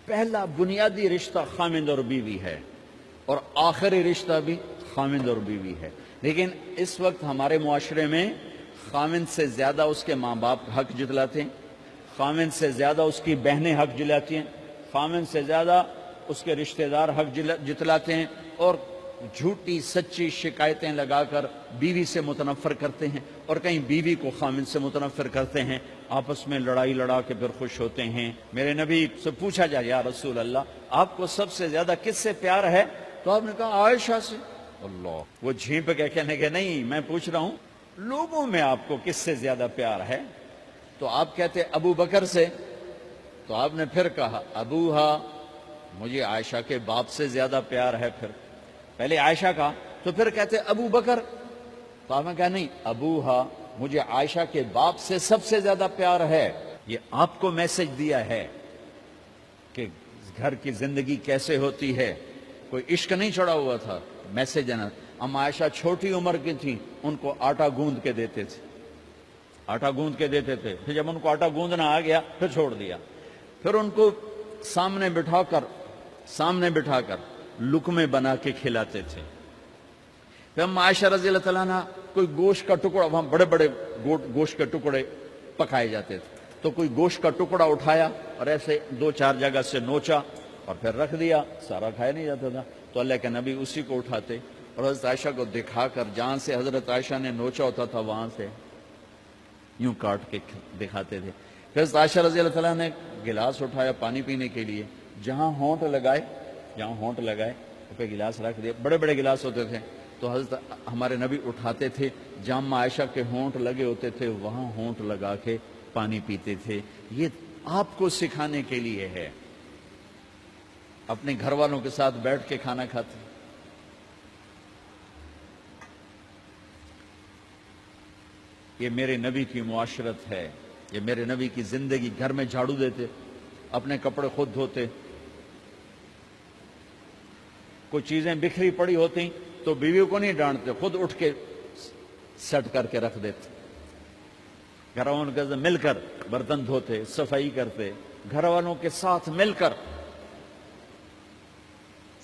پہلا بنیادی رشتہ خامند اور بیوی ہے، اور آخری رشتہ بھی خامند اور بیوی ہے۔ لیکن اس وقت ہمارے معاشرے میں خامند سے زیادہ اس کے ماں باپ حق جتلاتے ہیں، خامند سے زیادہ اس کی بہنیں حق جلاتی ہیں، خامند سے زیادہ اس کے رشتہ دار حق جتلاتے ہیں، اور جھوٹی سچی شکایتیں لگا کر بیوی سے متنفر کرتے ہیں، اور کہیں بیوی کو خامند سے متنفر کرتے ہیں، آپس میں لڑائی لڑا کے پھر خوش ہوتے ہیں۔ میرے نبی سے پوچھا جائے یا رسول اللہ آپ کو سب سے زیادہ کس سے پیار ہے؟ تو آپ نے کہا عائشہ سے۔ اللہ، وہ جھینپ کے کہنے کے نہیں، میں پوچھ رہا ہوں لوگوں میں آپ کو کس سے زیادہ پیار ہے؟ تو آپ کہتے ابو بکر سے۔ تو آپ نے پھر کہا ابوہا، مجھے عائشہ کے باپ سے زیادہ پیار ہے۔ پھر پہلے عائشہ کا، تو پھر کہتے ابو بکر۔ تو آپ نے کہا نہیں، ابوہا، مجھے عائشہ کے باپ سے سب سے زیادہ پیار ہے۔ یہ آپ کو میسج دیا ہے کہ گھر کی زندگی کیسے ہوتی ہے، کوئی عشق نہیں چڑھا ہوا تھا، میسج ہے نا۔ ہم عائشہ چھوٹی عمر کی تھی، ان کو آٹا گوندھ کے دیتے تھے، آٹا گوندھ کے دیتے تھے، پھر جب ان کو آٹا گوندھنا آ گیا پھر چھوڑ دیا، پھر ان کو سامنے بٹھا کر لقمے بنا کے کھلاتے تھے۔ پھر ہم عائشہ رضی اللہ تعالیٰ عنہ کوئی گوشت کا ٹکڑا، وہاں بڑے بڑے گوشت کے ٹکڑے پکائے جاتے تھے، تو کوئی گوشت کا ٹکڑا اٹھایا اور ایسے 2-4 جگہ سے نوچا اور پھر رکھ دیا، سارا کھایا نہیں جاتا تھا، تو اللہ کے نبی اسی کو اٹھاتے اور حضرت عائشہ کو دکھا کر جہاں سے حضرت عائشہ نے نوچا ہوتا تھا وہاں سے یوں کاٹ کے دکھاتے تھے۔ پھر حضرت عائشہ رضی اللہ تعالیٰ نے گلاس اٹھایا پانی پینے کے لیے، جہاں ہونٹ لگائے پہ گلاس رکھ دیا، بڑے بڑے گلاس ہوتے تھے، تو حضرت ہمارے نبی اٹھاتے تھے، جہاں عائشہ کے ہونٹ لگے ہوتے تھے وہاں ہونٹ لگا کے پانی پیتے تھے۔ یہ آپ کو سکھانے کے لیے ہے، اپنے گھر والوں کے ساتھ بیٹھ کے کھانا کھاتے۔ یہ میرے نبی کی معاشرت ہے، یہ میرے نبی کی زندگی۔ گھر میں جھاڑو دیتے، اپنے کپڑے خود دھوتے، کوئی چیزیں بکھری پڑی ہوتی تو بیوی کو نہیں ڈانٹتے، خود اٹھ کے سیٹ کر کے رکھ دیتے، گھر والوں کے ساتھ مل کر برتن دھوتے، صفائی کرتے، گھر والوں کے ساتھ مل کر۔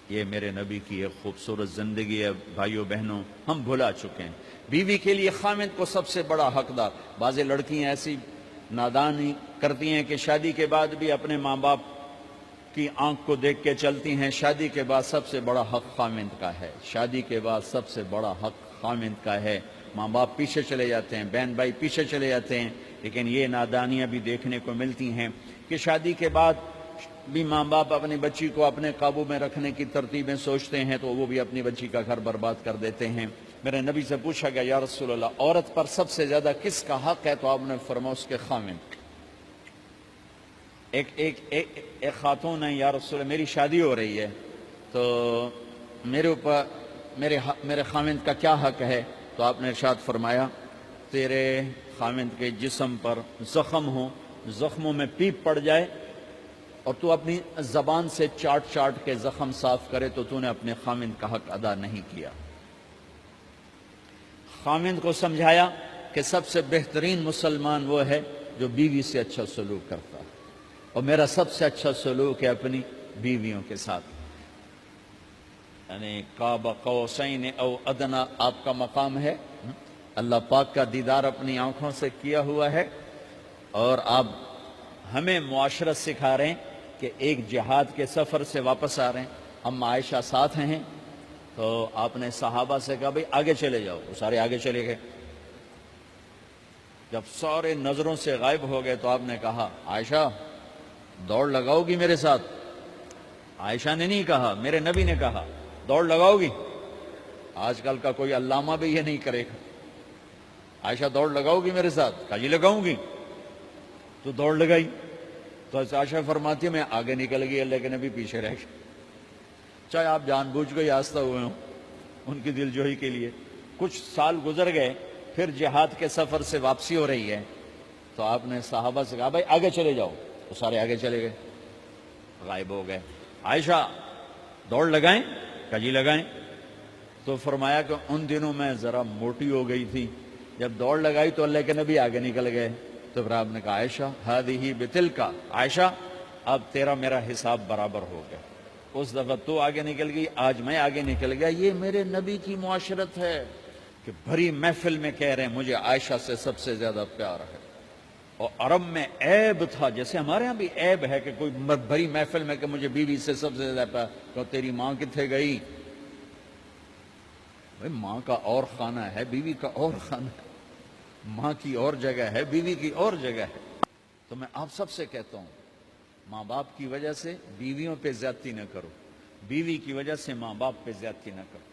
یہ میرے نبی کی ایک خوبصورت زندگی ہے بھائیو بہنوں، ہم بھلا چکے ہیں۔ بیوی کے لیے خامند کو سب سے بڑا حقدار۔ بعض لڑکیاں ایسی نادانی کرتی ہیں کہ شادی کے بعد بھی اپنے ماں باپ کی آنکھ کو دیکھ کے چلتی ہیں۔ شادی کے بعد سب سے بڑا حق خامند کا ہے، شادی کے بعد سب سے بڑا حق خامند کا ہے۔ ماں باپ پیچھے چلے جاتے ہیں، بہن بھائی پیچھے چلے جاتے ہیں، لیکن یہ نادانیاں بھی دیکھنے کو ملتی ہیں کہ شادی کے بعد بھی ماں باپ اپنی بچی کو اپنے قابو میں رکھنے کی ترتیبیں سوچتے ہیں تو وہ بھی اپنی بچی کا گھر برباد کر دیتے ہیں۔ میرے نبی سے پوچھا گیا یا رسول اللہ عورت پر سب سے زیادہ کس کا حق ہے؟ تو آپ نے فرمایا اس کے خامند۔ ایک خاتون ہے، یا رسول اللہ میری شادی ہو رہی ہے تو میرے اوپر میرے خامند کا کیا حق ہے؟ تو آپ نے ارشاد فرمایا تیرے خامند کے جسم پر زخم ہو، زخموں میں پیپ پڑ جائے اور تو اپنی زبان سے چاٹ کے زخم صاف کرے تو تو نے اپنے خامند کا حق ادا نہیں کیا۔ خامند کو سمجھایا کہ سب سے بہترین مسلمان وہ ہے جو بیوی سے اچھا سلوک کرتا ہے، اور میرا سب سے اچھا سلوک ہے اپنی بیویوں کے ساتھ، یعنی قاب قوسین او ادنا آپ کا مقام ہے، اللہ پاک کا دیدار اپنی آنکھوں سے کیا ہوا ہے، اور آپ ہمیں معاشرت سکھا رہے ہیں کہ ایک جہاد کے سفر سے واپس آ رہے ہیں، ہم عائشہ ساتھ ہیں، تو آپ نے صحابہ سے کہا بھئی آگے چلے جاؤ، وہ سارے آگے چلے گئے۔ جب سارے نظروں سے غائب ہو گئے تو آپ نے کہا عائشہ دوڑ لگاؤ گی میرے ساتھ؟ عائشہ نے نہیں کہا، میرے نبی نے کہا دوڑ لگاؤ گی؟ آج کل کا کوئی علامہ بھی یہ نہیں کرے گا، عائشہ دوڑ لگاؤ گی میرے ساتھ؟ کہا جی لگاؤں گی، تو دوڑ لگائی۔ تو عائشہ فرماتی ہے میں آگے نکل گئی، اللہ کے نبی پیچھے رہ گئے، چاہے آپ جان بوجھ کے آستہ ہوئے ہوں ان کی دل جوئی کے لیے۔ کچھ سال گزر گئے، پھر جہاد کے سفر سے واپسی ہو رہی ہے تو آپ نے صحابہ سے کہا بھائی آگے چلے جاؤ، تو سارے آگے چلے گئے، غائب ہو گئے۔ عائشہ دوڑ لگائیں؟ کہا جی لگائیں۔ تو فرمایا کہ ان دنوں میں ذرا موٹی ہو گئی تھی، جب دوڑ لگائی تو اللہ کے نبی آگے نکل گئے، تو پھر آپ نے کہا عائشہ ہذہ بتلک، عائشہ اب تیرا میرا حساب برابر ہو گیا. اس دفعہ تو آگے نکل گئی، آج میں آگے نکل گیا. یہ میرے نبی کی معاشرت ہے کہ بھری محفل میں کہہ رہے ہیں مجھے عائشہ سے سب سے زیادہ پیار ہے. اور عرب میں عیب تھا، جیسے ہمارے ہاں بھی عیب ہے کہ کوئی بھری محفل میں کہ مجھے بیوی سے سب سے زیادہ پیار. تو تیری ماں کتنے گئی؟ بھائی ماں کا اور خانہ ہے، بیوی کا اور خانہ ہے. ماں کی اور جگہ ہے، بیوی کی اور جگہ ہے. تو میں آپ سب سے کہتا ہوں، ماں باپ کی وجہ سے بیویوں پہ زیادتی نہ کرو، بیوی کی وجہ سے ماں باپ پہ زیادتی نہ کرو.